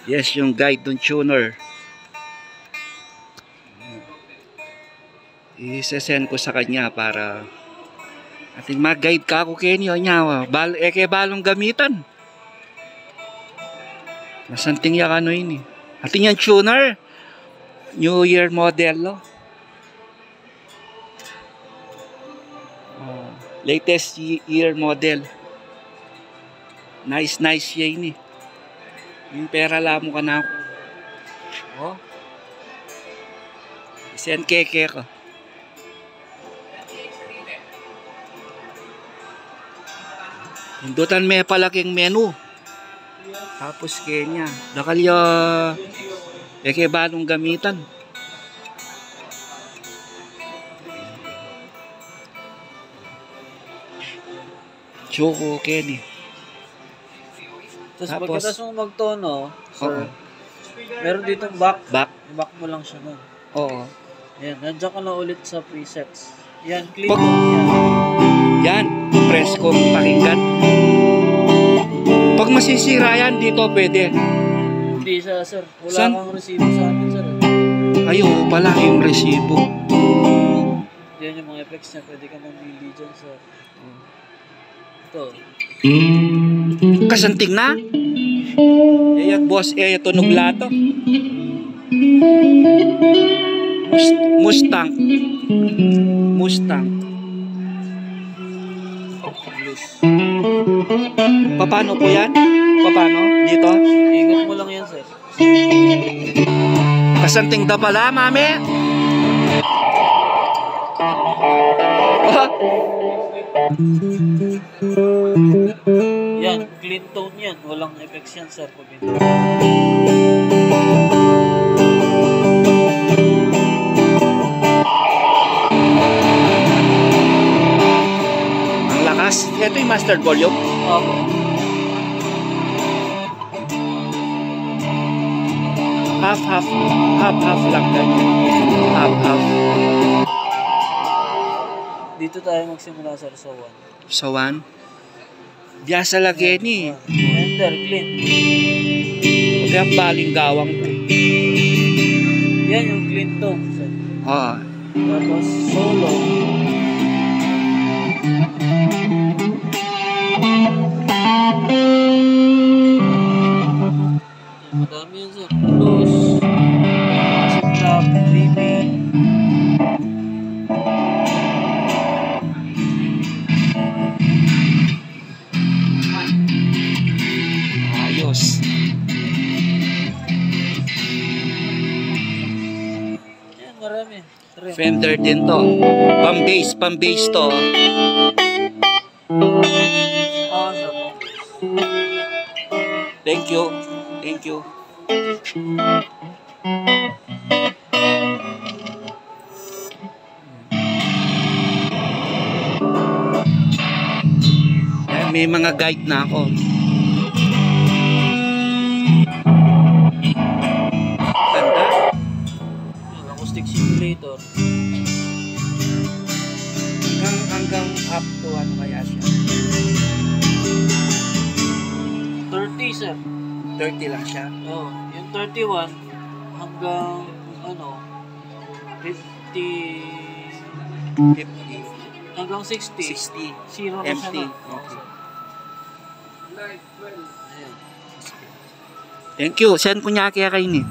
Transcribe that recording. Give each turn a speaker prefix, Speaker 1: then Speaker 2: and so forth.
Speaker 1: Yes, yung guide ng tuner. I-send ko sa kanya para ating mag-guide ka ako Kenyo niya. Kaya balong gamitan. Masanting yak ano yun eh. Ating yung tuner. New Year model lo. Latest year model. Nice yan eh. Yung pera lang mo ka na ako. Oh. Isend keke ko. Hindutan may palaking menu. Tapos kanya. Dakalya. Kaya balong gamitan. Choco Kenny.
Speaker 2: Tapos pagkatapos mo magtono, sir, meron ditong back. Back mo lang siya nun.
Speaker 1: Oo.
Speaker 2: Yan, nandiyan ka na ulit sa presets. Yan, click.
Speaker 1: Yan, press ko pakinggan. Pag masisira yan, dito pwede.
Speaker 2: Hindi siya, sir. Wala kang resibo sa amin, sir.
Speaker 1: Ayaw pala yung resibo.
Speaker 2: Yan yung mga effects niya. Pwede ka mamili dyan, sir. Ito.
Speaker 1: Kasanting na? Ayan, boss, tunog lato. Mustang. Paano po yan? Paano? Dito?
Speaker 2: Ikot mo lang yan, sir.
Speaker 1: Kasanting da pala, mami.
Speaker 2: Yan, clean tone yan. Walang effects yan, sir. Pag
Speaker 1: ang lakas. Ito yung master volume. Half lang ganyan. Half.
Speaker 2: Dito tayo magsimula, sir, sa 1.
Speaker 1: Sa 1? Biyasa lagi ni.
Speaker 2: Enter, clean.
Speaker 1: Kaya baling gawang ko.
Speaker 2: Yan yung clean tone, sir.
Speaker 1: Oo.
Speaker 2: Tapos solo. Madami yan, sir. Blues. Trap, creamy.
Speaker 1: Ayos.
Speaker 2: Yan, marami.
Speaker 1: Fender din to. Pang-bass to. Thank you. May mga guide na ako. Ganda.
Speaker 2: Acoustic simulator.
Speaker 1: Hanggang up to ano kaya siya?
Speaker 2: 30, sir.
Speaker 1: 30 lang siya.
Speaker 2: Oo. Yung 31 hanggang ano 50 hanggang 60. Zero na
Speaker 1: empty.
Speaker 2: siya.
Speaker 1: Okay. Thank you. Send ko niya kaya kayo ni.